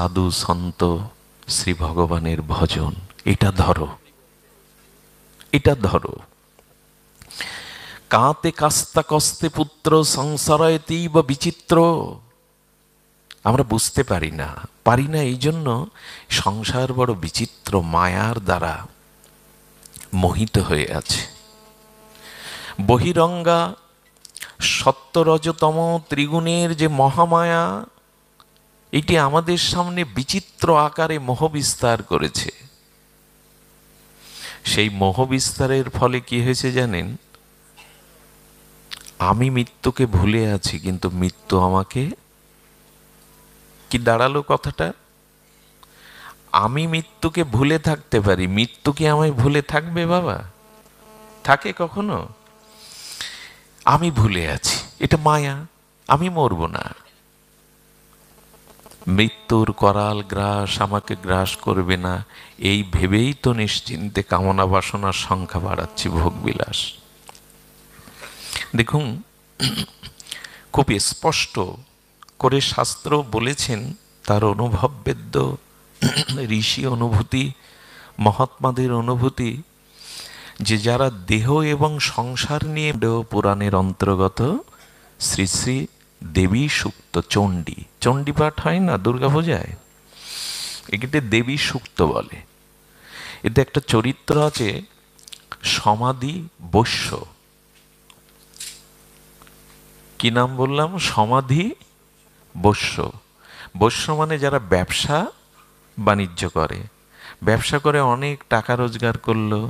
সাধু সন্ত শ্রী ভগবানের ভজন। এটা ধরো, এটা ধরো। কাতে কাস্তা কস্তে পুত্র সংসারয়তীব বিচিত্র। আমরা বুঝতে পারি না, এই জন্য সংসার বড় বিচিত্র, মায়ার দ্বারা মোহিত হয়ে আছে। বহিরঙ্গা সত্য রজতম ত্রিগুণের যে মহামায়া, এটি আমাদের সামনে বিচিত্র আকারে মোহ বিস্তার করেছে। সেই মোহ বিস্তারের ফলে কি হয়েছে জানেন? আমি মৃত্যুকে ভুলে আছি, কিন্তু মৃত্যু আমাকে, কি দাঁড়ালো কথাটা? আমি মৃত্যুকে ভুলে থাকতে পারি, মৃত্যু কি আমায় ভুলে থাকবে বাবা? থাকে কখনো? আমি ভুলে আছি, এটা মায়া, আমি মরব না। মৃত্যুর করাল গ্রাস আমাকে গ্রাস করবে না, এই ভেবেই তো নিশ্চিন্তে কামনা বাসনার সংখ্যা বাড়াচ্ছি, ভোগবিলাস। দেখুন, খুব স্পষ্ট করে শাস্ত্র বলেছেন, তার অনুভব বেদ্য ঋষি অনুভূতি, মহাত্মাদের অনুভূতি, যে যারা দেহ এবং সংসার নিয়ে, দেহ পুরাণের অন্তর্গত শ্রী শ্রী দেবী সুক্ত, চণ্ডী, চণ্ডী পাঠ হয় না দুর্গাপূজায়, একে দেবী সুক্ত বলে। এতে একটা চরিত্র আছে সমাধি বৈশ্য। কি নাম বললাম? সমাধি বৈশ্য। বৈশ্য মানে যারা ব্যবসা বাণিজ্য করে, ব্যবসা করে অনেক টাকা রোজগার করলো,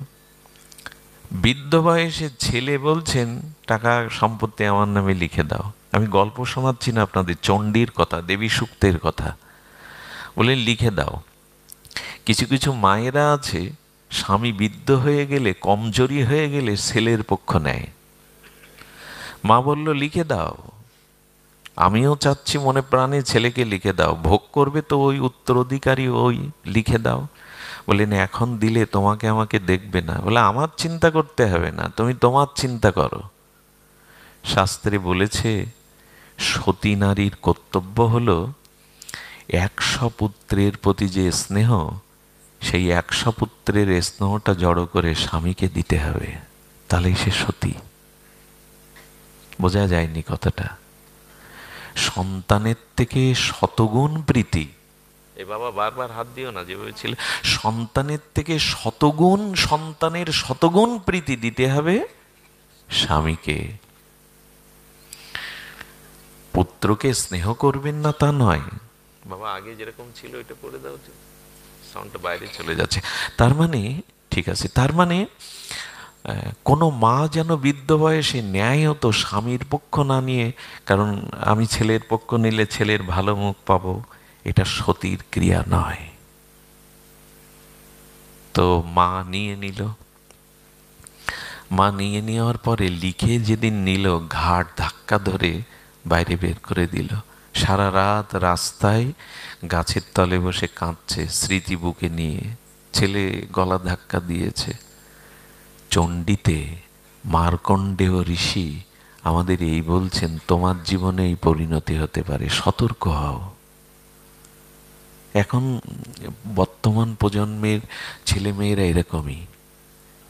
বৃদ্ধ বয়সে ছেলে বলছেন টাকা সম্পত্তি আমার নামে লিখে দাও। আমি গল্প শোনাচ্ছি না আপনাদের, চণ্ডীর কথা, দেবী সুক্তের কথা। বলে লিখে দাও। কিছু কিছু মায়েরা আছে, স্বামী বৃদ্ধ হয়ে গেলে, কমজোরি হয়ে গেলে ছেলের পক্ষ নেয়। মা বলল লিখে দাও, আমিও চাচ্ছি মনে প্রাণে ছেলেকে লিখে দাও, ভোগ করবে তো ওই উত্তরাধিকারী, ওই লিখে দাও। বলে না, এখন দিলে তোমাকে আমাকে দেখবে না। বলে আমার চিন্তা করতে হবে না, তুমি তোমার চিন্তা করো। শাস্ত্রে বলেছে সতী নারীর কর্তব্য হলো 100 পুত্রের প্রতি যে স্নেহ, সেই 100 পুত্রের স্নেহটা জড়ো করে স্বামীকে দিতে হবে, তাহলেই সে সতী। বোঝা যায়নি কথাটা? সন্তানের থেকে শতগুণ প্রীতি, এ বাবা বারবার হাত দিও না, যেভাবে ছিল, সন্তানের থেকে শতগুণ, সন্তানের শতগুণ প্রীতি দিতে হবে স্বামীকে। পুত্রকে স্নেহ করবেন না তা নয় বাবা, আগে যেরকম ছিল এটা করে দাও, সাউন্ডটা বাইরে চলে যাচ্ছে। তার মানে ঠিক আছে, তার মানে কোনো মা যেন বৃদ্ধ বয়সে ন্যায়ত স্বামীর পক্ষ না নিয়ে, কারণ আমি ছেলের পক্ষ নিলে ছেলের ভালো মুখ পাবো, এটা সতীর ক্রিয়া নয়। তো মা নিয়ে নিল, মা নিয়ে নেওয়ার পরে লিখে যেদিন নিল, ঘাট ধাক্কা ধরে বাইরে বের করে দিল। সারা রাত রাস্তায় গাছের তলে বসে কাঁদছে স্মৃতি বুকে নিয়ে, ছেলে গলা ধাক্কা দিয়েছে। চণ্ডীতে মার্কণ্ডেয় ঋষি আমাদের এই বলছেন, তোমার জীবনে এই পরিণতি হতে পারে, সতর্ক হও। এখন বর্তমান প্রজন্মের ছেলেমেয়েরা এরকমই,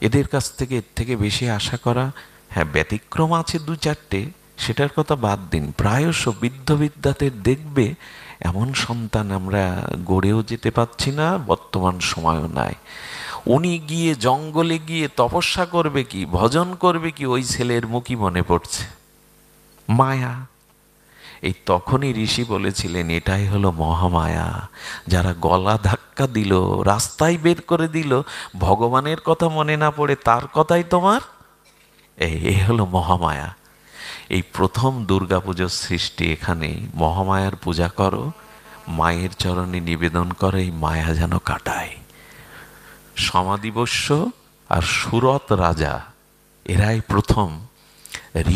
এদের কাছ থেকে এর থেকে বেশি আশা করা, হ্যাঁ ব্যতিক্রম আছে দু চারটে, সেটার কথা বাদ দিন। প্রায়শ বৃদ্ধ বিদ্যাতের দেখবে এমন সন্তান আমরা গড়েও যেতে পারছি না, বর্তমান সময়ও নাই। উনি গিয়ে জঙ্গলে গিয়ে তপস্যা করবে কি, ভজন করবে কি, ওই ছেলের মুখই মনে পড়ছে। মায়া। এই তখনই ঋষি বলেছিলেন এটাই হলো মহামায়া। যারা গলা ধাক্কা দিল, রাস্তায় বের করে দিল, ভগবানের কথা মনে না পড়ে তার কথাই তোমার, এই হলো মহামায়া। এই প্রথম দুর্গাপুজোর সৃষ্টি এখানেই। মহামায়ার পূজা করো, মায়ের চরণে নিবেদন করে এই মায়া যেন কাটায়। সমাধিবস্য আর সুরত রাজা, এরাই প্রথম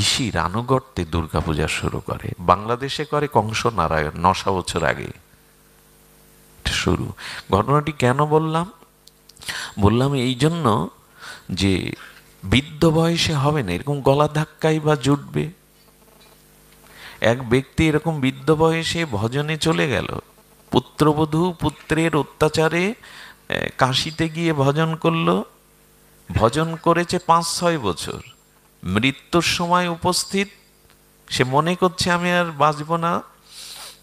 ঋষির আনুগত্যে দুর্গাপূজা শুরু করে। বাংলাদেশে করে কংস নারায়ণ 900 বছর আগে শুরু। ঘটনাটি কেন বললাম? বললাম এই জন্য যে বৃদ্ধ বয়সে হবে না, এরকম গলা ধাক্কাই বা জুটবে। এক ব্যক্তি এরকম বৃদ্ধ বয়সে ভজনে চলে গেল, পুত্রবধূ পুত্রের অত্যাচারে কাশিতে গিয়ে ভজন করলো, ভজন করেছে 5-6 বছর, মৃত্যুর সময় উপস্থিত, সে মনে করছে আমি আর বাঁচব না।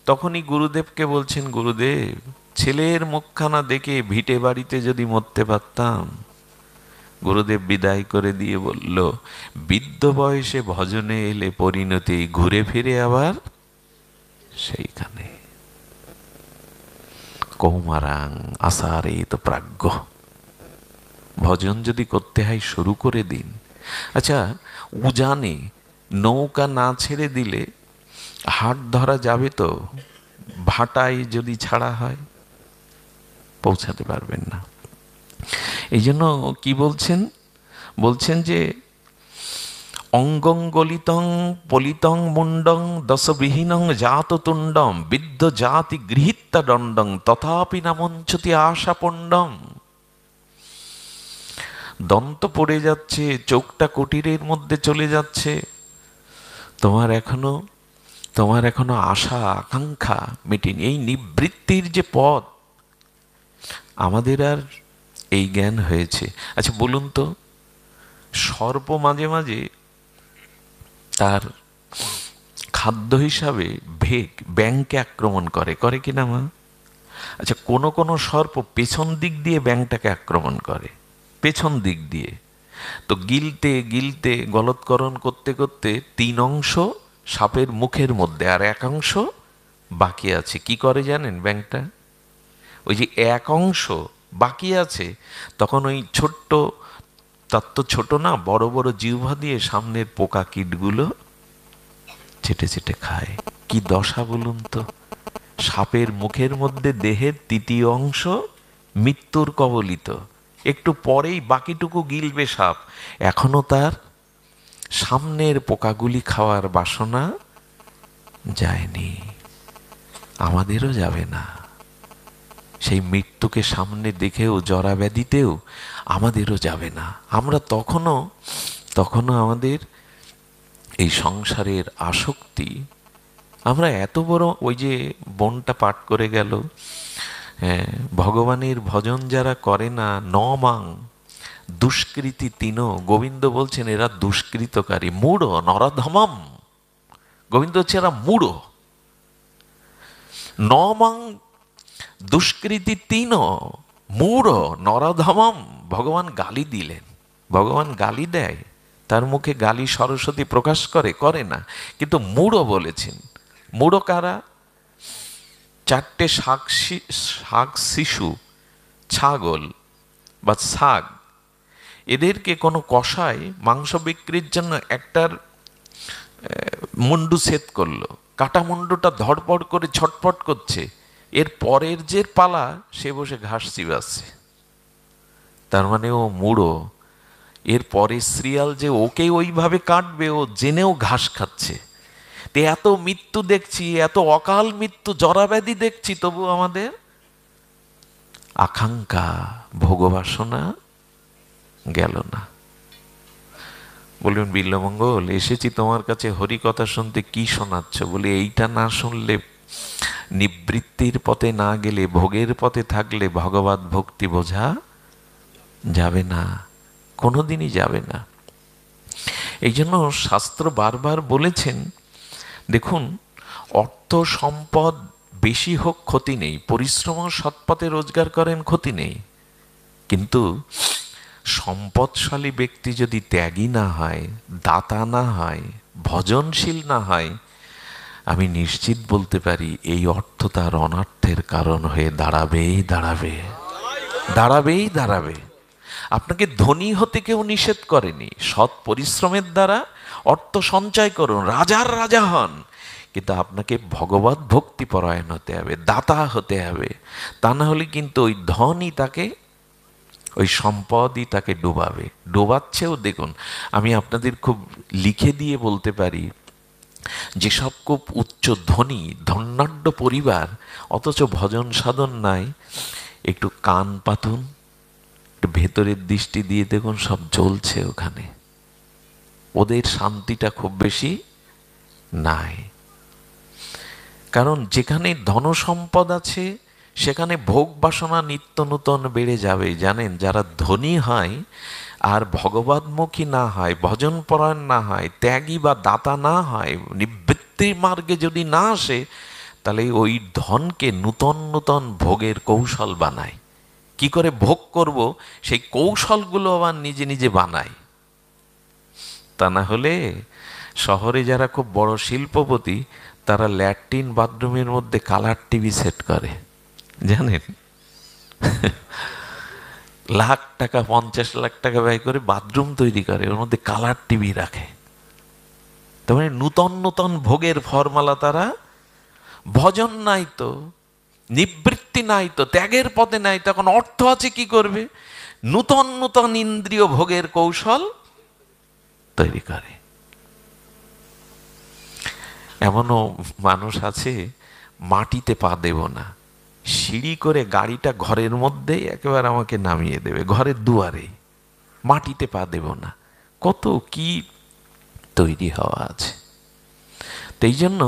তখনই গুরুদেবকে বলছেন, গুরুদেব, ছেলের মুখখানা দেখে ভিটে বাড়িতে যদি মরতে পারতাম। গুরুদেব বিদায় করে দিয়ে বলল, বৃদ্ধ বয়সে ভজনে এলে পরিণতি ঘুরে ফিরে আবার সেইখানে। কৌমারাং আসারে তো প্রাজ্ঞ। ভজন যদি করতে হয় শুরু করে দিন। আচ্ছা, উজানে নৌকা না ছেড়ে দিলে হাট ধরা যাবে তো? ভাটায় যদি ছাড়া হয় পৌঁছাতে পারবেন না। এই জন্য কি বলছেন? বলছেন যে অঙ্গং গলিতং পলিতং মুন্ডং দশবিহীনং জাত তুণ্ডম বিদ্ধ জাতি গৃহীতা দণ্ডং তথাপি নামঞ্চতি আশা পণ্ডম। দন্ত পড়ে যাচ্ছে, চোখটা কুটিরের মধ্যে চলে যাচ্ছে, তোমার এখনো আশা আকাঙ্ক্ষা মেটেনি। এই নিবৃত্তির যে পথ, আমাদের আর এই জ্ঞান হয়েছে। আচ্ছা বলুন তো, সর্প মাঝে মাঝে তার খাদ্য হিসাবে ব্যাঙকে আক্রমণ করে, করে কিনা মা? আচ্ছা, কোনো সর্প পেছন দিক দিয়ে ব্যাঙটাকে আক্রমণ করে, পেছন দিক দিয়ে। তো গিলতে গিলতে গলৎকরণ করতে করতে 3 অংশ সাপের মুখের মধ্যে আর 1 অংশ বাকি আছে। কি করে জানেন ব্যাঙটা? ওই যে 1 অংশ বাকি আছে, তখন ওই ছোট্ট, তার তো ছোট না, বড় বড় জিহ্বা দিয়ে সামনের পোকা কীটগুলো চেটে চেটে খায়। কি দশা বলুন তো! সাপের মুখের মধ্যে দেহের 3য় অংশ মৃত্যুর কবলিত, একটু পরেই বাকিটুকু গিলবে সাপ। এখনো তার সামনের পোকাগুলি খাওয়ার বাসনা যায়নি। আমাদেরও যাবে না। সেই মৃত্যুকে সামনে দেখেও, জরা ব্যাধিতেও আমাদেরও যাবে না। আমরা তখনও আমাদের এই সংসারের আসক্তি, আমরা এত বড়, ওই যে বনটা পাঠ করে গেল, ভগবানের ভজন যারা করে না, নমাং দুষ্কৃতি তিন, গোবিন্দ বলছেন এরা দুষ্কৃতকারী, মূঢ় নরধমম। গোবিন্দ হচ্ছে এরা মূঢ়। নমাং দুষ্কৃতি তিন মূঢ় নরধমম। ভগবান গালি দিলেন। ভগবান গালি দেয়, তার মুখে গালি সরস্বতী প্রকাশ করে না, কিন্তু মূঢ় বলেছেন। মূঢ় কারা? 4টে শাক শিশু, ছাগল বা ছাগ, এদেরকে কোনো কষায় মাংস বিক্রির জন্য একটার মুন্ডু ছেদ করলো, কাটা মুন্ডুটা ধড়পড় করে ছটপট করছে, এর পরের যে পালা সে বসে ঘাস চিবাচ্ছে। তার মানে ও মূঢ়। এর পরে শ্রিয়াল যে ওকে ওইভাবে কাটবে, ও জেনেও ঘাস খাচ্ছে। তে এত মৃত্যু দেখছি, এত অকাল মৃত্যু, জরাব্যাধি দেখছি, তবু আমাদের আকাঙ্ক্ষা ভোগবাসনা গেল না। বলবেন, বিল্লমঙ্গল এসেছি তোমার কাছে হরি কথা শুনতে, কি শোনাচ্ছ? বলে এইটা না শুনলে, নিবৃত্তির পথে না গেলে, ভোগের পথে থাকলে ভগবত ভক্তি বোঝা যাবে না, কোনোদিনই যাবে না। এই জন্য শাস্ত্র বারবার বলেছেন, দেখুন, অর্থ সম্পদ বেশি হোক ক্ষতি নেই, পরিশ্রম সৎপথে রোজগার করেন ক্ষতি নেই, কিন্তু সম্পদশালী ব্যক্তি যদি ত্যাগী না হয়, দাতা না হয়, ভজনশীল না হয়, আমি নিশ্চিত বলতে পারি এই অর্থ তার অনর্থের কারণ হয়ে দাঁড়াবেই। আপনাকে ধনী হতে কেউ নিষেধ করেনি। সৎ পরিশ্রমের দ্বারা অর্থ সঞ্চয় করুন, রাজার রাজা হন, কিন্তু আপনাকে ভগবত ভক্তি পরায়ণ হতে হবে, দাতা হতে হবে। তা না হলে কিন্তু ওই ধনই তাকে, ওই সম্পদই তাকে ডোবাচ্ছেও। দেখুন, আমি আপনাদের খুব লিখে দিয়ে বলতে পারি, যেসব খুব উচ্চ ধনী ধনাঢ্য পরিবার, অথচ ভজন সাধন নাই, একটু কান পাতুন, ভেতরের দৃষ্টি দিয়ে দেখুন, সব জ্বলছে ওখানে। ওদের শান্তিটা খুব বেশি নাই। কারণ যেখানে ধন সম্পদ আছে সেখানে ভোগ বাসনা নিত্য নূতন বেড়ে যাবে। জানেন, যারা ধনী হয় আর ভগবদ্মুখী না হয়, ভজন পরায়ণ না হয়, ত্যাগী বা দাতা না হয়, নিবৃত্তির মার্গে যদি না আসে, তাহলে ওই ধনকে নূতন নূতন ভোগের কৌশল বানায়। কি করে ভোগ করব সেই কৌশলগুলো আবার নিজে নিজে বানায়। তা না হলে শহরে যারা খুব বড় শিল্পপতি, তারা ল্যাট্রিন বাথরুমের মধ্যে কালার টিভি সেট করে, জানেন? লাখ টাকা, 50 লাখ টাকা ব্যয় করে বাথরুম তৈরি করে, ওর মধ্যে কালার টিভি রাখে। তার মানে নূতন নূতন ভোগের ফর্মালা তারা। ভজন নাই তো, নিবৃত্তি নাই তো, ত্যাগের পথে নাই, তখন অর্থ আছে কি করবে? নূতন নূতন ইন্দ্রিয় ভোগের কৌশল তৈরি করে। এমনও মানুষ আছে, মাটিতে পা দেব না, সিঁড়ি করে গাড়িটা ঘরের মধ্যেই একেবারে আমাকে নামিয়ে দেবে, ঘরের দুয়ারে, মাটিতে পা দেব না। কত কি তৈরি হওয়া আছে। তো এই জন্য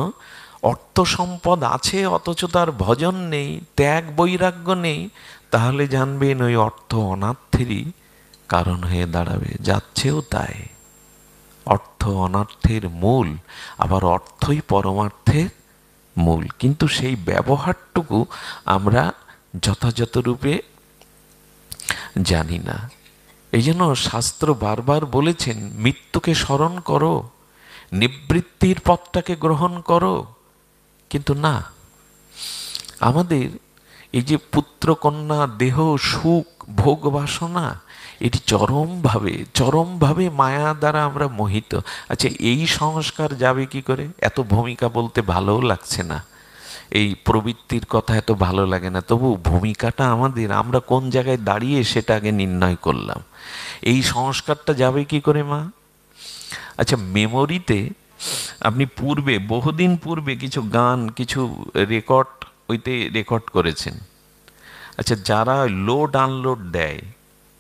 অর্থ সম্পদ আছে অথচ তার ভজন নেই, ত্যাগ বৈরাগ্য নেই, তাহলে জানবেন ওই অর্থ অনার্থেরই কারণ হয়ে দাঁড়াবে। যাচ্ছেও তাই। অর্থ অনর্থের মূল, আবার অর্থই পরমার্থের মূল, কিন্তু সেই ব্যবহারটুকু আমরা যথাযথ রূপে জানি না। এই জন্য শাস্ত্র বারবার বলেছেন, মৃত্যুকে স্মরণ করো, নিবৃত্তির পথটাকে গ্রহণ করো। কিন্তু না, আমাদের এই যে পুত্র কন্যা দেহ সুখ ভোগ বাসনা, এটি চরমভাবে মায়া দ্বারা আমরা মোহিত। আচ্ছা, এই সংস্কার যাবে কি করে? এত ভূমিকা বলতে ভালোও লাগছে না, এই প্রবৃত্তির কথা এত ভালো লাগে না, তবু ভূমিকাটা আমাদের, আমরা কোন জায়গায় দাঁড়িয়ে সেটা আগে নির্ণয় করলাম। এই সংস্কারটা যাবে কি করে মা? আচ্ছা, মেমোরিতে আপনি পূর্বে, বহুদিন পূর্বে কিছু গান, কিছু রেকর্ড ওইতে রেকর্ড করেছেন। আচ্ছা, যারা লোড আনলোড দেয়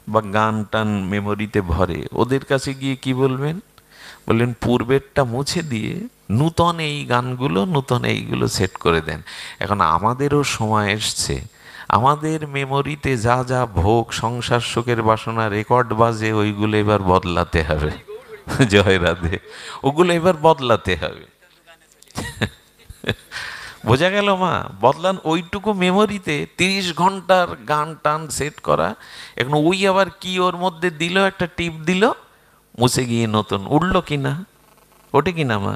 বা গান টান মেমোরিতে ভরে, ওদের কাছে গিয়ে কি বলবেন? বললেন পূর্বেরটা মুছে দিয়ে নূতন এই গানগুলো, নূতন এইগুলো সেট করে দেন। এখন আমাদেরও সময় এসছে, আমাদের মেমোরিতে যা যা ভোগ, সংসার সুখের বাসনা রেকর্ড বাজে, ওইগুলো এবার বদলাতে হবে। জয় রাধে। ওগুলো এবার বদলাতে হবে। বোঝা গেল মা? বদলান ওইটুকু মেমোরিতে 30 ঘন্টার গান টান সেট করা, এখন ওই আবার কি ওর মধ্যে দিল, একটা টিপ দিল, মুছে গিয়ে নতুন উঠলো কিনা, ওঠে কিনা মা?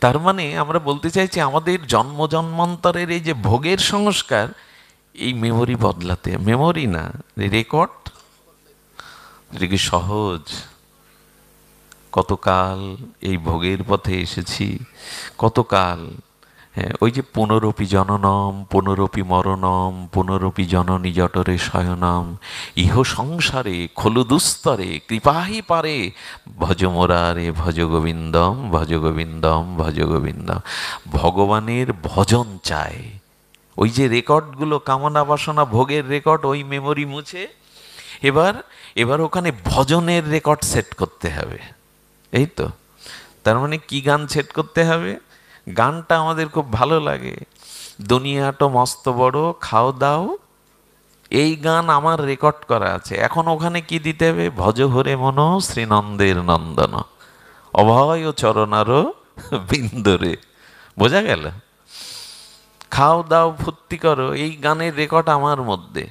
তার মানে আমরা বলতে চাইছি, আমাদের জন্ম জন্মান্তরের এই যে ভোগের সংস্কার, এই মেমোরি বদলাতে, মেমোরি না রেকর্ড। এটা কি সহজ? কতকাল এই ভোগের পথে এসেছি, কতকাল। হ্যাঁ, ওই যে পুনরপি জননম পুনরপি মরণম পুনরপি জননী জঠরে শয়নম ইহ সংসারে খলু দুস্তরে কৃপাহি পারে ভজ মোরারে ভজ গোবিন্দম ভজ গোবিন্দম ভজ গোবিন্দম। ভগবানের ভজন চায়। ওই যে রেকর্ডগুলো, কামনা বাসনা ভোগের রেকর্ড, ওই মেমোরি মুছে এবার ওখানে ভজনের রেকর্ড সেট করতে হবে। এই তো, তার মানে কি গান সেট করতে হবে? গানটা আমাদের খুব ভালো লাগে, দুনিয়াটা মস্ত বড় খাও দাও, এই গান আমার রেকর্ড করা আছে। এখন ওখানে কি দিতে হবে? ভজ হরে মন শ্রীনন্দের নন্দন অভয় চরণার বিন্দরে। বোঝা গেল? খাও দাও ফুর্তি করো, এই গানের রেকর্ড আমার মধ্যে।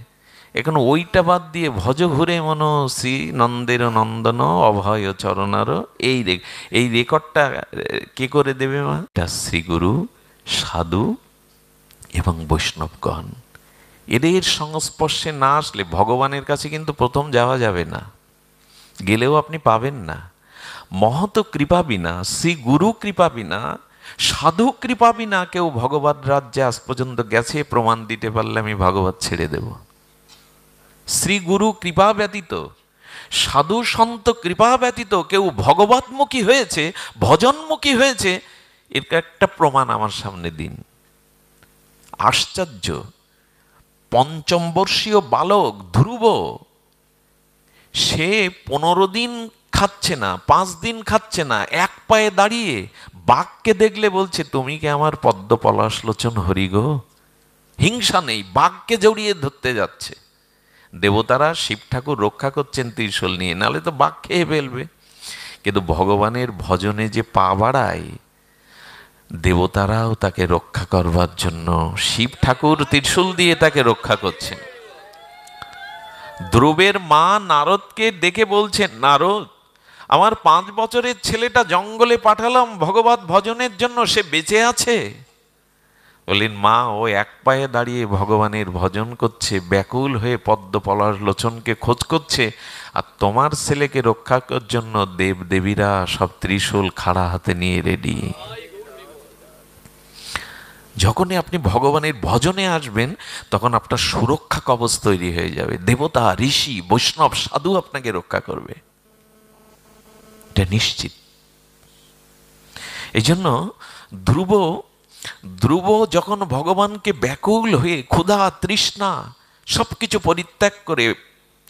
এখন ওইটা বাদ দিয়ে ভজ ঘুরে মন শ্রী নন্দের নন্দন অভয় চরণার, এই রেকর্ডটা কে করে দেবে মা? এটা শ্রীগুরু, সাধু এবং বৈষ্ণবগণ। এদের সংস্পর্শে না আসলে ভগবানের কাছে কিন্তু প্রথম যাওয়া যাবে না, গেলেও আপনি পাবেন না। মহত কৃপা বিনা, শ্রী গুরু কৃপা বিনা, সাধু কৃপা বিনা কেউ ভগবত রাজ্যে আজ পর্যন্ত গেছে প্রমাণ দিতে পারলে আমি ভগবত ছেড়ে দেব। শ্রী গুরু কৃপা ব্যতীত, সাধু সন্ত কৃপা ব্যতীত কেউ ভগবতমুখী হয়েছে, ভজনমুখী হয়েছে, এর একটা প্রমাণ আমার সামনে দিন। আশ্চর্য! 5ম বর্ষীয় বালক ধ্রুব, সে 15 দিন খাচ্ছে না, 5 দিন খাচ্ছে না, এক পায়ে দাঁড়িয়ে বাঘকে দেখলে বলছে, তুমি কি আমার পদ্ম পলাশ লোচন হরি গো? হিংসা নেই, বাঘকে জড়িয়ে ধরতে যাচ্ছে। দেবতারা শিব ঠাকুর রক্ষা করছেন ত্রিশূল নিয়ে, নালে তো বাঘ খেয়ে ফেলবে। কিন্তু ভগবানের ভজনে যে পা বাড়ায়, দেবতারাও তাকে রক্ষা করবার জন্য শিব ঠাকুর ত্রিশূল দিয়ে তাকে রক্ষা করছেন। ধ্রুবের মা নারদকে ডেকে বলছেন, নারদ, আমার 5 বছরের ছেলেটা জঙ্গলে পাঠালাম ভগবত ভজনের জন্য, সে বেঁচে আছে? বললেন, মা, ও এক পায়ে দাঁড়িয়ে ভগবানের ভজন করছে, ব্যাকুল হয়ে পদ্ম পলাশ লোচনকে খোঁজ করছে, আর তোমার ছেলেকে রক্ষা করার জন্য দেব দেবীরা সব ত্রিশূল খাড়া হাতে নিয়ে রেডি। যখনই আপনি ভগবানের ভজনে আসবেন, তখন আপনার সুরক্ষা কবচ তৈরি হয়ে যাবে। দেবতা, ঋষি, বৈষ্ণব, সাধু আপনাকে রক্ষা করবে, এটা নিশ্চিত। এই জন্য ধ্রুব যখন ভগবানকে ব্যাকুল হয়ে ক্ষুধা তৃষ্ণা সবকিছু পরিত্যাগ করে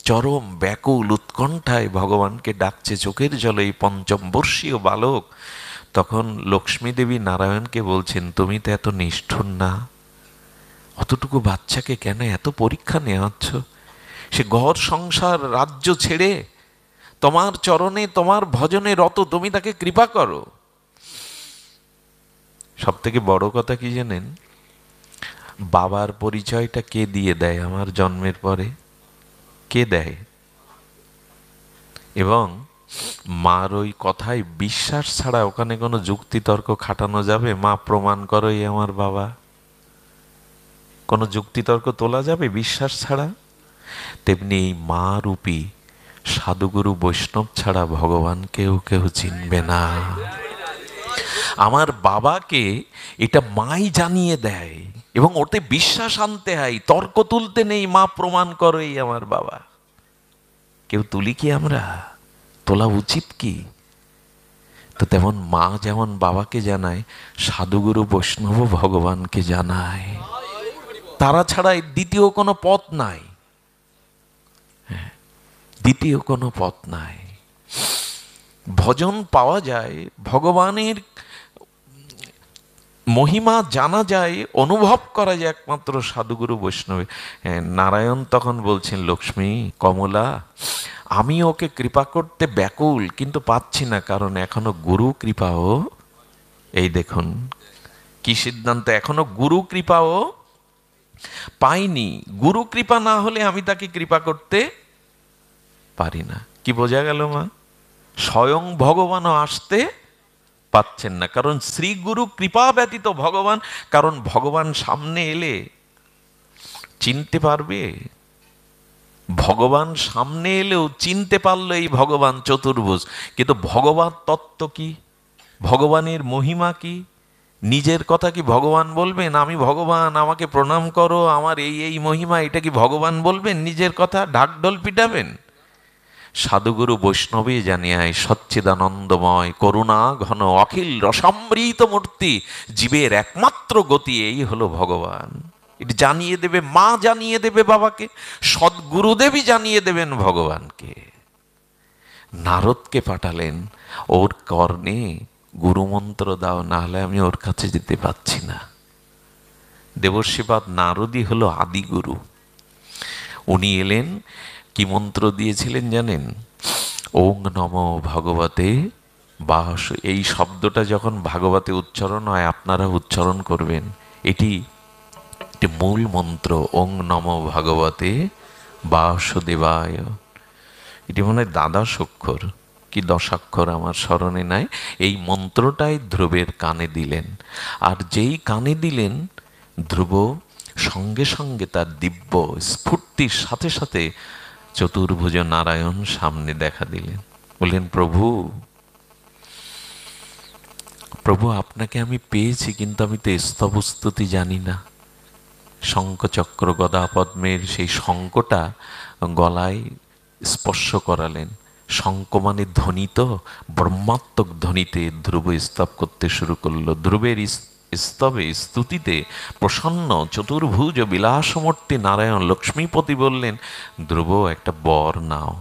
চরম ব্যাকুল উৎকণ্ঠায় ভগবানকে ডাকছে চোখের জলে, এই 5ম বর্ষীয় বালক, তখন লক্ষ্মী দেবী নারায়ণকে বলছেন, তুমি তো এত নিষ্ঠুর না, অতটুকু বাচ্চাকে কেন এত পরীক্ষা নেওয়াচ্ছ? সে ঘর সংসার রাজ্য ছেড়ে তোমার চরণে তোমার ভজনে রত, তুমি তাকে কৃপা করো। সব থেকে বড় কথা কি জানেন? বাবার পরিচয়টা কে দিয়ে দেয় আমার জন্মের পরে? কে দেয়? এবং মার ওই কথায় বিশ্বাস ছাড়া ওখানে কোনো যুক্তিতর্ক খাটানো যাবে? মা, প্রমাণ করো এই আমার বাবা। কোনো যুক্তিতর্ক তোলা যাবে বিশ্বাস ছাড়া? তেমনি এই মা রূপী সাধুগুরু বৈষ্ণব ছাড়া ভগবানকেও কেউ চিনবে না। আমার বাবাকে এটা মাই জানিয়ে দেয়, এবং ওতে বিশ্বাস আনতে হয়, তর্ক তুলতে নেই। মা, প্রমাণ করো এই আমার বাবা। কেউ তুলি কি আমরা? তোলা উচিত কি? তো তেমন মা যেমন বাবাকে জানায়, সাধুগুরু বৈষ্ণব ভগবানকে জানায়। তারা ছাড়া দ্বিতীয় কোনো পথ নাই, দ্বিতীয় কোনো পথ নাই। ভজন পাওয়া যায়, ভগবানের মহিমা জানা যায়, অনুভব করা যায় একমাত্র সাধুগুরু বৈষ্ণবে। নারায়ণ তখন বলছেন, লক্ষ্মী, কমলা, আমি ওকে কৃপা করতে ব্যাকুল, কিন্তু পাচ্ছি না, কারণ এখনো গুরু কৃপাও, এই দেখুন কি সিদ্ধান্ত, এখনো গুরু কৃপাও পাইনি। গুরু কৃপা না হলে আমি তাকে কৃপা করতে পারি না। কি বোঝা গেল মা? স্বয়ং ভগবানও আসতে পাচ্ছেন না, কারণ শ্রী গুরু কৃপা ব্যতীত ভগবান, কারণ ভগবান সামনে এলে চিনতে পারবে? ভগবান সামনে এলেও চিনতে পারলো এই ভগবান চতুর্ভুজ, কিন্তু ভগবান তত্ত্ব কি, ভগবানের মহিমা কি, নিজের কথা কি ভগবান বলবেন? আমি ভগবান, আমাকে প্রণাম করো, আমার এই এই মহিমা, এটা কি ভগবান বলবেন? নিজের কথা ঢাকঢোল পিটাবেন? সাধুগুরু বৈষ্ণবী জানিয়ায় সচ্চিদানন্দময় করুণা ঘন অখিল রসামৃত মূর্তি, জীবের একমাত্র গতি এই হলো ভগবান। এটা জানিয়ে দেবে মা, জানিয়ে দেবে বাবাকে, সদ্গুরুদেবী জানিয়ে দেবেন ভগবানকে। নারদকে পাঠালেন, ওর কর্ণে গুরুমন্ত্র দাও, না হলে আমি ওর কাছে যেতে পারছি না। দেবর্ষিপাদ নারদই হলো আদিগুরু। উনি এলেন, কি মন্ত্র দিয়েছিলেন জানেন? ওং নমো ভগবতে বাস। এই শব্দটা যখন ভাগবতে উচ্চারণ হয়, আপনারা উচ্চারণ করবেন, এটি মূল মন্ত্র। ওং নমো ভগবতে বাসুদেবায়। এটি মনে হয় দ্বাদশ অক্ষর কি দশাক্ষর, আমার স্মরণে নাই। এই মন্ত্রটাই ধ্রুবের কানে দিলেন, আর যেই কানে দিলেন, ধ্রুব সঙ্গে সঙ্গে তার দিব্য স্ফূর্তির সাথে সাথে চতুর্ভুজ নারায়ণ সামনে দেখা দিলেন। বললেন, প্রভু, প্রভু, আপনাকে আমি পেয়েছি, কিন্তু আমি তো স্তবস্তুতি জানি না। শঙ্খ চক্র গদা পদ্মের সেই শঙ্খটা গলায় স্পর্শ করালেন। শঙ্খ মানে ধ্বনি, তো ব্রহ্মাত্মক ধ্বনিতে ধ্রুব স্তব করতে শুরু করলো। ধ্রুবের স্তবে স্তুতিতে প্রসন্ন চতুর্ভুজ বিলাসমূর্তি নারায়ণ লক্ষ্মীপতি বললেন, ধ্রুব, একটা বর নাও।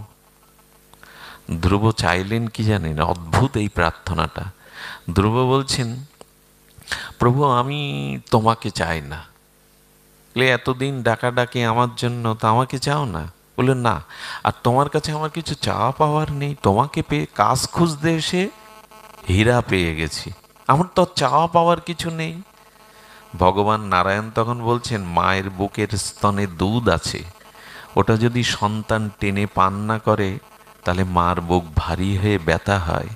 ধ্রুব চাইলেন কি জানেন? অদ্ভুত এই প্রার্থনাটা। ধ্রুব বলছেন, প্রভু আমি তোমাকে চাই না। এতদিন ডাকাডাকি আমার জন্য, তো আমাকে চাও না? বললেন না, আর তোমার কাছে আমার কিছু চাওয়া পাওয়ার নেই। তোমাকে পেয়ে কাজ খুঁজতে এসে হীরা পেয়ে গেছি, আমার তো চাওয়া পাওয়ার কিছু নেই। ভগবান নারায়ণ তখন বলছেন, মায়ের বুকের স্তনে দুধ আছে, ওটা যদি সন্তান টেনে পান না করে তাহলে মার বুক ভারী হয়ে ব্যথা হয়।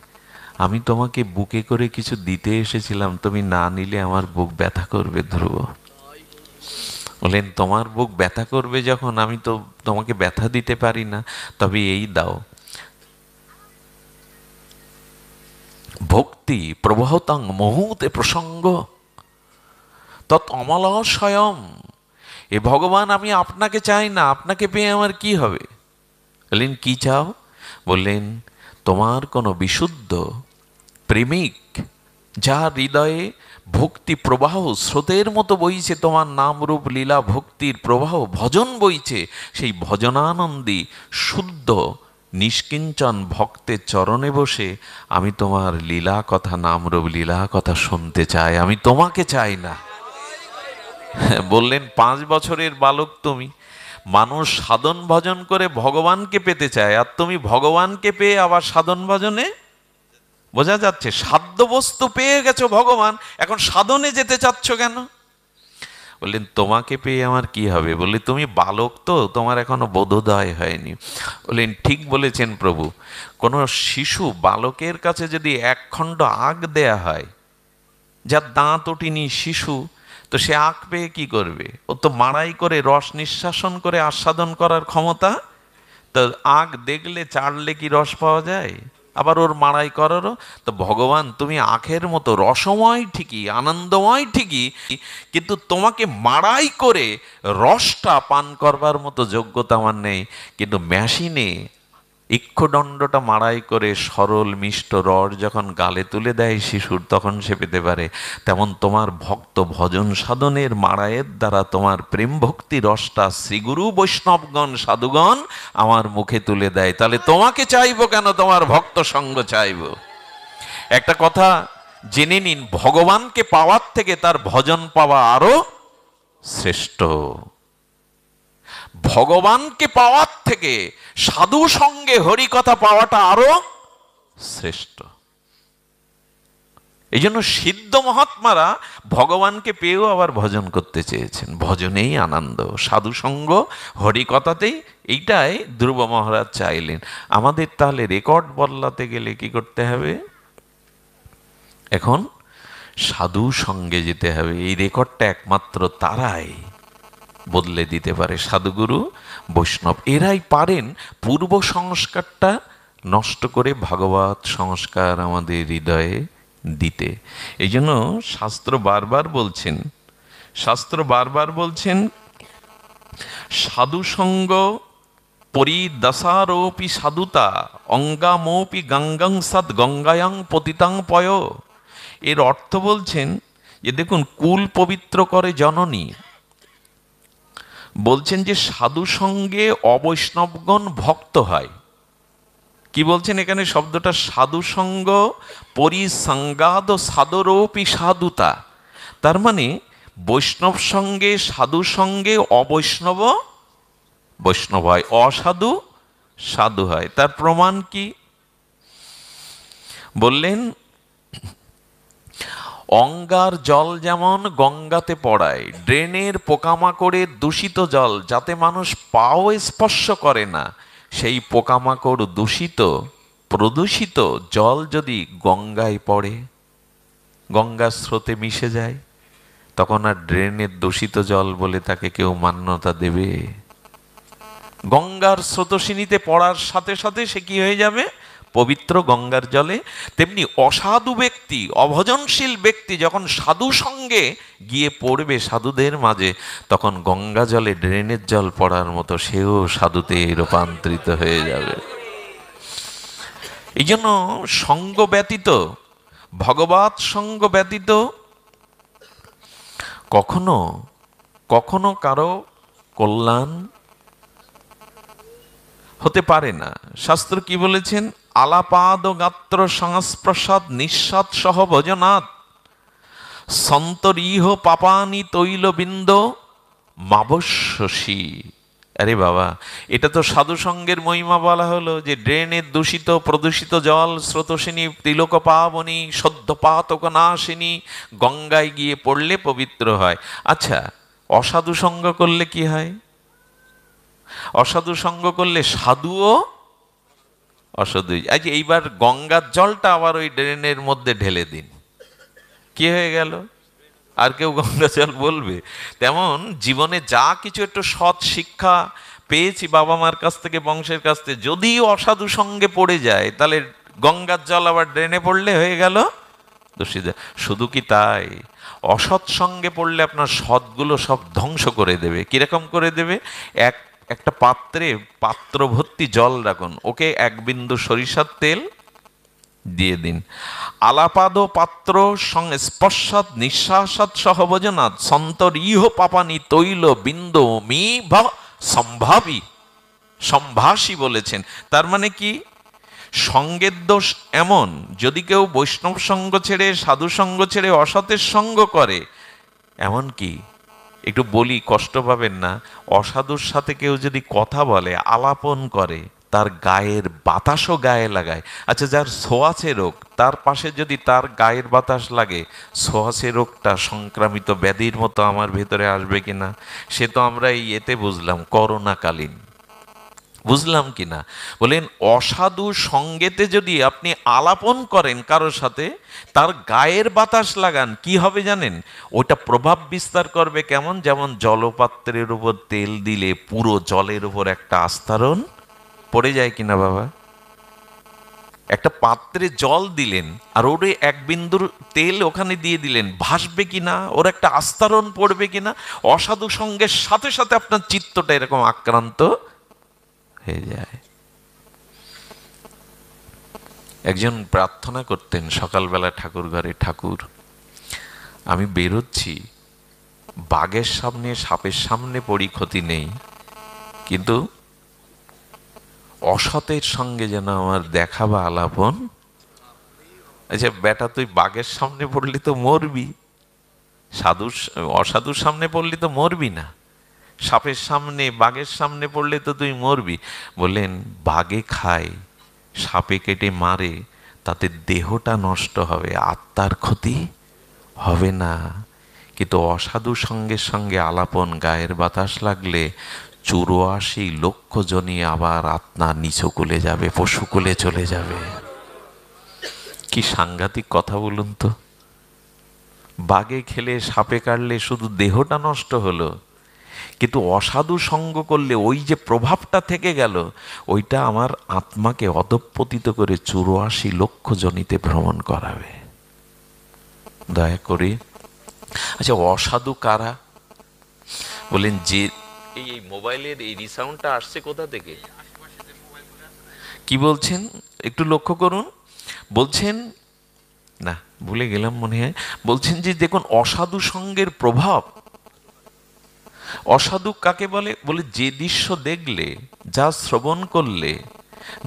আমি তোমাকে বুকে করে কিছু দিতে এসেছিলাম, তুমি না নিলে আমার বুক ব্যথা করবে ধ্রুব। বললেন তোমার বুক ব্যথা করবে যখন, আমি তো তোমাকে ব্যথা দিতে পারি না, তবে এই দাও, ভক্তি প্রবহতাং মুহূর্তে প্রসঙ্গ তৎ অমলাশয়ম। এ ভগবান আমি আপনাকে চাই না, আপনাকে পেয়ে আমার কি হবে? বললেন কি চাও? বললেন তোমার কোনো বিশুদ্ধ প্রেমিক, যার হৃদয়ে ভক্তি প্রবাহ স্রোতের মতো বইছে, তোমার নাম রূপ লীলা ভক্তির প্রবাহ ভজন বইছে, সেই ভজনানন্দী শুদ্ধ নিষ্কিঞ্চন ভক্তের চরণে বসে আমি তোমার লীলা কথা, নাম রূপ লীলা কথা শুনতে চাই, আমি তোমাকে চাই না। বললেন 5 বছরের বালক তুমি, মানুষ সাধন ভজন করে ভগবানকে পেতে চায়, আর তুমি ভগবানকে পেয়ে আবার সাধন ভজনে, বোঝা যাচ্ছে সাধ্য বস্তু পেয়ে গেছো ভগবান, এখন সাধনে যেতে চাচ্ছ কেন? বললেন তোমাকে পেয়ে আমার কি হবে? বললে তুমি বালক তো, তোমার এখনো বোধোদয় হয়নি। বললেন ঠিক বলেছেন প্রভু, কোনো শিশু বালকের কাছে যদি 1 খণ্ড আগ দেয়া হয়, যার দাঁত ওঠেনি শিশু, তো সে আখ পেয়ে কি করবে? ও তো মাড়াই করে রস নিঃশাসন করে আস্বাদন করার ক্ষমতা। তো আখ দেখলে চাড়লে কি রস পাওয়া যায়? আবার ওর মাড়াই করারও। তো ভগবান তুমি আখের মতো রসময় ঠিকই, আনন্দময় ঠিকই, কিন্তু তোমাকে মাড়াই করে রসটা পান করবার মতো যোগ্যতা আমার নেই। কিন্তু মেশিনে ইক্ষুদণ্ডটা মাড়াই করে সরল মিষ্ট রস যখন গালে তুলে দেয় শিশুর, তখন সে পেতে পারে। তেমন তোমার ভক্ত ভজন সাধনের মাড়াইয়ের দ্বারা তোমার প্রেম ভক্তি রসটা শ্রীগুরু বৈষ্ণবগণ সাধুগণ আমার মুখে তুলে দেয়। তাহলে তোমাকে চাইবো কেন, তোমার ভক্ত সঙ্গ চাইবো? একটা কথা জেনে নিন, ভগবানকে পাওয়ার থেকে তার ভজন পাওয়া আরো শ্রেষ্ঠ। ভগবানকে পাওয়ার থেকে সাধু সঙ্গে হরি কথা পাওয়াটা আরো শ্রেষ্ঠ। এই জন্য সিদ্ধ মহাত্মারা ভগবানকে পেয়েও আবার ভজন করতে চেয়েছেন। ভজনেই আনন্দ, সাধু সঙ্গ হরি কথাতেই, এইটাই ধ্রুব মহারাজ চাইলেন। আমাদের তাহলে রেকর্ড বদলাতে গেলে কি করতে হবে? এখন সাধু সঙ্গে যেতে হবে। এই রেকর্ডটা একমাত্র তারাই বদলে দিতে পারে, সাধুগুরু বৈষ্ণব। এরাই পারেন পূর্ব সংস্কারটা নষ্ট করে ভাগবত সংস্কার আমাদের হৃদয়ে দিতে। এই জন্য শাস্ত্র বারবার বলছেন, সাধু সঙ্গ পরিদশারোপি সাধুতা অঙ্গামোপি গঙ্গাং সদ গঙ্গায়াং পতিতাং পয়। এর অর্থ বলছেন যে দেখুন, কুল পবিত্র করে জননী। বলছেন যে সাধু সঙ্গে অবৈষ্ণবগণ ভক্ত হয়। কি বলছেন এখানে? শব্দটা সাধু সঙ্গ পরিসংগাদ সাদরোপি সাধুতা। তার মানে বৈষ্ণব সঙ্গে সাধু সঙ্গে অবৈষ্ণব বৈষ্ণব হয়, অসাধু সাধু হয়। তার প্রমাণ কি? বললেন অঙ্গার জল যেমন গঙ্গাতে পড়ায়, ড্রেনের পোকামাকড়ের দূষিত জল যাতে মানুষ পাও স্পর্শ করে না, সেই পোকামাকড় দূষিত প্রদূষিত জল যদি গঙ্গায় পড়ে, গঙ্গার স্রোতে মিশে যায়, তখন আর ড্রেনের দূষিত জল বলে তাকে কেউ মান্যতা দেবে? গঙ্গার স্রোতস্বিনীতে পড়ার সাথে সাথে সে কি হয়ে যাবে? পবিত্র গঙ্গার জলে। তেমনি অসাধু ব্যক্তি, অভজনশীল ব্যক্তি যখন সাধু সঙ্গে গিয়ে পড়বে সাধুদের মাঝে, তখন গঙ্গা জলে ড্রেনের জল পড়ার মতো সেও সাধুতে রূপান্তরিত হয়ে যাবে। এই জন্য সঙ্গ ব্যতীত, ভগবৎ সঙ্গ ব্যতীত কখনো কখনো কারো কল্যাণ হতে পারে না। শাস্ত্র কি বলেছেন? আলাপাদ গাত্র সংস্পর্শাৎ নিঃস্বাদ সহ ভজনাৎ সন্তরিহ পাপানি তৈল বিন্দ মাবস্যসী। আরে বাবা, এটা তো সাধু সঙ্গের মহিমা বলা হলো, যে ড্রেনের দূষিত প্রদূষিত জল স্রোতসিনী তিলক পাবনী সদ্য পাতক নাশিনী, গঙ্গায় গিয়ে পড়লে পবিত্র হয়। আচ্ছা, অসাধু সঙ্গ করলে কি হয়? অসাধু সঙ্গ করলে সাধুও অসাধু। আচ্ছা, এইবার গঙ্গার জলটা আবার ওই ড্রেনের মধ্যে ঢেলে দিন, কি হয়ে গেল? আর কেউ গঙ্গা জল বলবে? তেমন জীবনে যা কিছু একটু সৎ শিক্ষা পেয়েছি বাবা মার কাছ থেকে, বংশের কাছ থেকে, যদি অসাধু সঙ্গে পড়ে যায়, তাহলে গঙ্গার জল আবার ড্রেনে পড়লে হয়ে গেল দূষিত। শুধু কি তাই, অসৎ সঙ্গে পড়লে আপনার সৎগুলো সব ধ্বংস করে দেবে। কিরকম করে দেবে? একটা পাত্রে পাত্র ভর্তি জল রাখুন, ওকে এক বিন্দু সরিষার তেল দিয়ে দিন। আলাপাদ পাত্র সংস্পর্শাৎ নিঃশ্বাসাৎ সহভজনাৎ সন্তরিহ পাপানি তৈল বিন্দু মি সম্ভাবী সম্ভাসী বলেছেন। তার মানে কি? সঙ্গের দোষ এমন, যদি কেউ বৈষ্ণব সঙ্গ ছেড়ে সাধু সঙ্গ ছেড়ে অসতের সঙ্গ করে, এমন কি, একটু বলি কষ্ট পাবেন না, অসাধুর সাথে কেউ যদি কথা বলে, আলাপন করে, তার গায়ের বাতাসও গায়ে লাগায়। আচ্ছা, যার ছোঁয়াচে রোগ, তার পাশে যদি তার গায়ের বাতাস লাগে, ছোঁয়াচে রোগটা সংক্রামিত ব্যাধির মতো আমার ভেতরে আসবে কিনা? সে তো আমরা এই এতে বুঝলাম, করোনাকালীন বুঝলাম কিনা। বলেন অসাধু সঙ্গেতে যদি আপনি আলাপন করেন কারোর সাথে, তার গায়ের বাতাস লাগান, কি হবে জানেন? ওটা প্রভাব বিস্তার করবে কেমন? যেমন জলপাত্রের উপর তেল দিলে পুরো জলের উপর একটা আস্তরণ পড়ে যায় কিনা বাবা? একটা পাত্রে জল দিলেন আর ওরে এক বিন্দুর তেল ওখানে দিয়ে দিলেন, ভাসবে কিনা? ওর একটা আস্তরণ পড়বে কিনা? অসাধু সঙ্গের সাথে সাথে আপনার চিত্তটা এরকম আক্রান্ত হয়ে যায়। একজন প্রার্থনা করতেন সকালবেলা ঠাকুর ঘরে, ঠাকুর, আমি বেরোচ্ছি, বাঘের সামনে সাপের সামনে পড়ি ক্ষতি নেই, কিন্তু অসতের সঙ্গে যেন আমার দেখা বা আলাপন। আচ্ছা বেটা, তুই বাঘের সামনে পড়লি তো মরবি, অসাধুর সামনে পড়লি তো মরবি না, সাপের সামনে বাঘের সামনে পড়লে তো তুই মরবি। বললেন বাঘে খায়, সাপে কেটে মারে, তাতে দেহটা নষ্ট হবে, আত্মার ক্ষতি হবে না। কিন্তু অসাধু সঙ্গের সঙ্গে আলাপন, গায়ের বাতাস লাগলে 84 লক্ষ জনই আবার আত্মা নিচকুলে যাবে, পশুকুলে চলে যাবে। কি সাংঘাতিক কথা বলুন তো। বাঘে খেলে সাপে কাটলে শুধু দেহটা নষ্ট হলো, কিন্তু অসাধু সঙ্গ করলে ওই যে প্রভাবটা থেকে গেল, ওইটা আমার আত্মাকে অধঃপতিত করে 84 লক্ষ জনিতে ভ্রমণ করাবে। দয়া করে। আচ্ছা, অসাধু কারা? বলেন যে এই মোবাইলের এই রিসাউন্ডটা আসছে কোথা থেকে? কি বলছেন একটু লক্ষ্য করুন। বলছেন না, ভুলে গেলাম মনে হয়। বলছেন যে দেখুন, অসাধু সঙ্গের প্রভাব। অসাধু কাকে বলে? বলে যে দৃশ্য দেখলে, যা শ্রবণ করলে,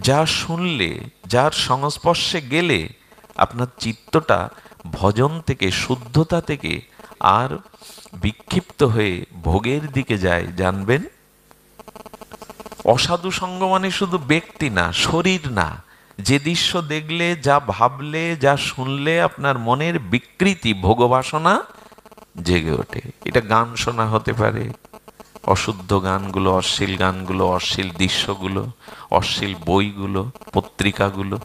যা শুনলে, যার সংস্পর্শে গেলে আপনার চিত্তটা ভজন থেকে, শুদ্ধতা থেকে আর বিক্ষিপ্ত হয়ে ভোগের দিকে যায়, জানবেন। অসাধু সঙ্গ মানে শুধু ব্যক্তি না, শরীর না, যে দৃশ্য দেখলে, যা ভাবলে, যা শুনলে আপনার মনের বিকৃতি, ভোগবাসনা জেগে ওঠে। এটা গান শোনা হতে পারে, অশুদ্ধ গানগুলো, অশ্লীল গানগুলো, অশ্লীল দৃশ্যগুলো, অশ্লীল বইগুলো, পত্রিকাগুলো,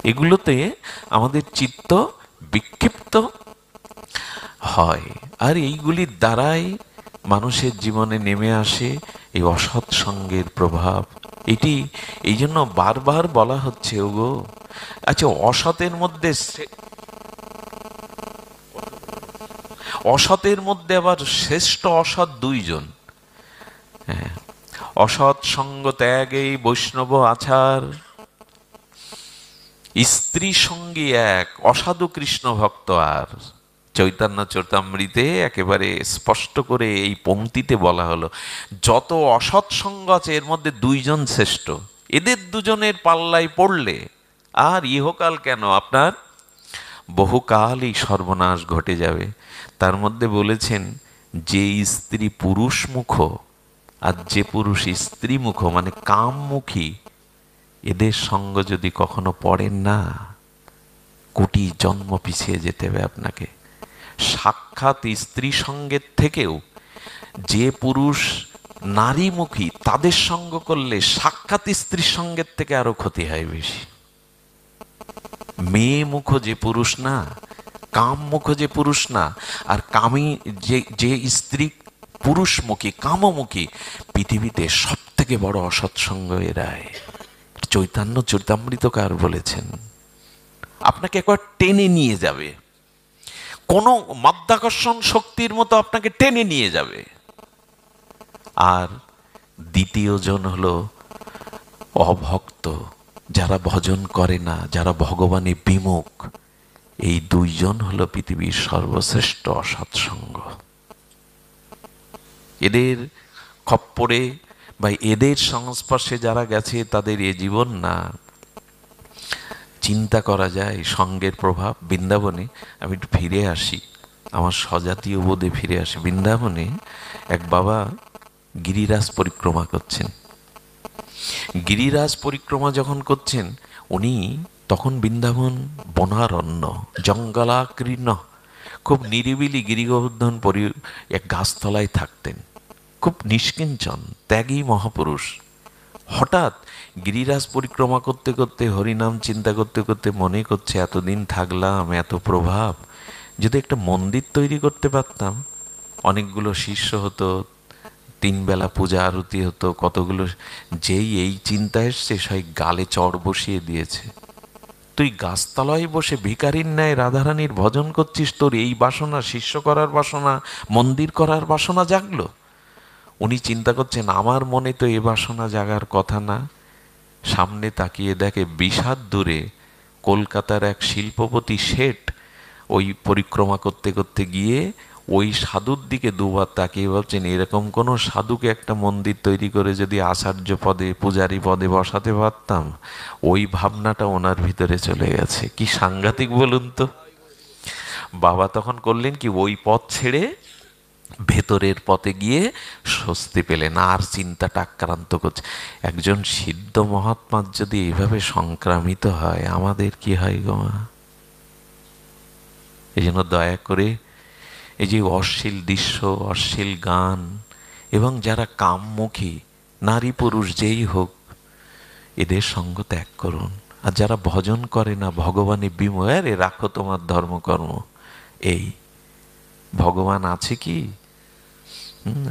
এগুলোতে আমাদের চিত্ত বিক্ষিপ্ত হয়। আর এইগুলির দ্বারাই মানুষের জীবনে নেমে আসে এই অসৎ সঙ্গের প্রভাব। এটি এই জন্য বারবার বলা হচ্ছে, ওগো আচ্ছা, অসতের মধ্যে আবার শ্রেষ্ঠ অসৎ দুইজন। হ্যাঁ, অসৎ সঙ্গ ত্যাগেই বৈষ্ণব আচার, স্ত্রী সঙ্গী এক, অসাধু কৃষ্ণ ভক্ত আর। চৈতন্য চরিতামৃতে একেবারে স্পষ্ট করে এই পংক্তিতে বলা হলো, যত অসৎসঙ্গ আছে এর মধ্যে দুইজন শ্রেষ্ঠ, এদের দুজনের পাল্লায় পড়লে আর ইহকাল কেন, আপনার বহুকালই সর্বনাশ ঘটে যাবে। তার মধ্যে বলেছেন, যে স্ত্রী পুরুষমুখ আর যে পুরুষ স্ত্রীমুখ মানে কামমুখী, এদের সঙ্গ যদি কখনো পড়েন না, কোটি জন্ম পিছিয়ে যেতে হবে আপনাকে। সাক্ষাৎ স্ত্রী সঙ্গের থেকেও যে পুরুষ নারীমুখী, তাদের সঙ্গ করলে সাক্ষাৎ স্ত্রীর সঙ্গের থেকে আরো ক্ষতি হয় বেশি। মেয়ে মুখ যে পুরুষ না, কাম মুখ যে পুরুষ না, আর কামী যে যে স্ত্রী পুরুষমুখী কামমুখী, পৃথিবীতে সব থেকে বড় অসৎসঙ্গ এরাই। চৈতন্য চরিতামৃতকার বলেছেন, আপনাকে একবার টেনে নিয়ে যাবে, কোন মাধ্যাকর্ষণ শক্তির মতো আপনাকে টেনে নিয়ে যাবে। আর দ্বিতীয় জন হলো অভক্ত, যারা ভজন করে না, যারা ভগবানের বিমুখ। এই দুইজন হলো পৃথিবীর সর্বশ্রেষ্ঠ অসৎসঙ্গ। এদের খপ্পরে বা এদের সংস্পর্শে যারা গেছে তাদের এ জীবন না। চিন্তা করা যায় সঙ্গের প্রভাব। বৃন্দাবনে, আমি একটু ফিরে আসি, আমার স্বজাতীয় বোধে ফিরে আসি। বৃন্দাবনে এক বাবা গিরিরাজ পরিক্রমা করছেন। গিরিরাজ পরিক্রমা যখন করছেন উনি, তখন বৃন্দাবন বনারণ্য, জঙ্গলাকীর্ণ, খুব নিরিবিলি গিরিগোবর্ধন এক গাছতলায় থাকতেন, খুব নিষ্কিঞ্চন ত্যাগী মহাপুরুষ। হঠাৎ গিরিরাজ পরিক্রমা করতে করতে, হরিনাম চিন্তা করতে করতে মনে করছে, এতদিন থাকলাম, এত প্রভাব, যদি একটা মন্দির তৈরি করতে পারতাম, অনেকগুলো শিষ্য হতো, 3 বেলা পূজা আরতি হতো, কতগুলো। যেই এই চিন্তা এসছে, সেই গালে চড় বসিয়ে দিয়েছে, তুই গাছতলায় বসে ভিখারির ন্যায় রাধারানীর ভজন করছিস, তোর এই বাসনা, শিষ্য করার বাসনা, মন্দির করার বাসনা জাগলো। উনি চিন্তা করছেন, আমার মনে তো এ বাসনা জাগার কথা না। সামনে তাকিয়ে দেখে বিষাদ দূরে কলকাতার এক শিল্পপতি শেঠ ওই পরিক্রমা করতে করতে গিয়ে ওই সাধুর দিকে দুবার তাকিয়ে ভাবছেন, এরকম কোনো সাধুকে একটা মন্দির তৈরি করে যদি আচার্য পদে, পূজারী পদে বসাতে পারতাম। ওই ভাবনাটা ওনার ভিতরে চলে গেছে। কি সাংঘাতিক বলুন তো। বাবা তখন করলেন কি, ওই পথ ছেড়ে ভেতরের পথে গিয়ে স্বস্তি পেলেন। আর চিন্তাটা আক্রান্ত করছে, একজন সিদ্ধ মহাত্মার যদি এইভাবে সংক্রামিত হয়, আমাদের কি হয় গো মা। এই জন্য দয়া করে এই যে অশ্লীল দৃশ্য, অশ্লীল গান, এবং যারা কামমুখী, নারী পুরুষ যেই হোক, এদের সঙ্গ ত্যাগ করুন। আর যারা ভজন করে না, ভগবানের বিমুখ, আরে রাখো তোমার ধর্মকর্ম। এই ভগবান আছে কি?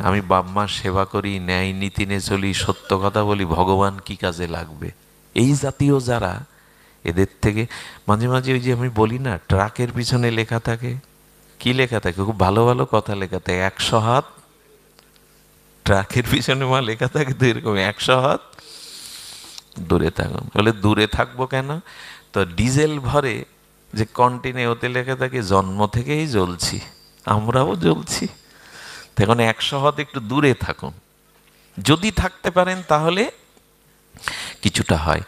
আমি বাপ-মার সেবা করি, ন্যায় নীতিনে চলি, সত্য কথা বলি, ভগবান কি কাজে লাগবে? এই জাতীয় যারা, এদের থেকে মাঝে মাঝে ওই যে আমি বলি না, ট্রাকের পিছনে লেখা থাকে, কি লেখা থাকে, খুব ভালো ভালো কথা লেখা থাকে, 100 হাত, ট্রাকের পিছনে মা লেখা থাকে তো এরকম, 100 হাত দূরে থাকুন। বলে দূরে থাকবো কেন? তো ডিজেল ভরে যে কন্টিনে, ওতে লেখা থাকে জন্ম থেকেই জ্বলছি, আমরাও জ্বলছি। এখন 100 হাত একটু দূরে থাকুন, যদি থাকতে পারেন তাহলে কিছুটা হয়।